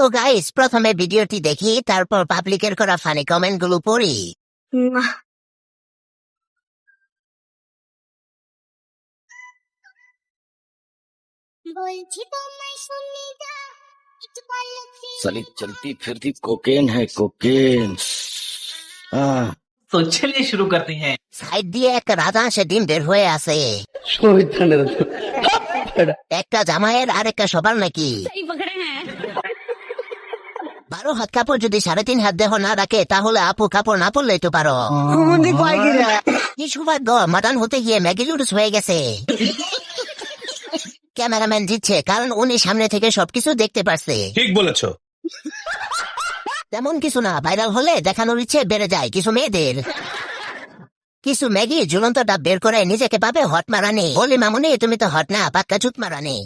তো গাইস, প্রথমে ভিডিওটি দেখি, তারপর পাবলিকের করা ফানি কমেন্ট গুলো পড়ি। साली चलती फिरती कोकेन है कोकेन। तो चलिए शुरू करते हैं। সাইড দিয়ে একটা রাজহাঁসে ডিম বের হয়ে আছে। একটা জামাইয়ের আর একটা সবার নাকি। 12 হাত কাপড় যদি 3.5 হাত দেহ না রাখে, তাহলে আপু কাপড় না পরলেই তো পারো। কি সৌভাগ্য, মাটন হতে গিয়ে ম্যাগি নুডলস হয়ে গেছে। ক্যামেরাম্যান জিতছে, কারণ উনি সামনে থেকে সবকিছু দেখতে পারছে। ঠিক বলেছো। তেমন কিছু না, ভাইরাল হলে দেখানোর ইচ্ছে বেড়ে যায় কিছু মেয়েদের। কিছু ম্যাগি ঝুলন্ত ডাব বের করে নিজেকে পাবে হট মারানি। বলি মামুনি, তুমি তো হট না, পাক্কা চুত মারানি।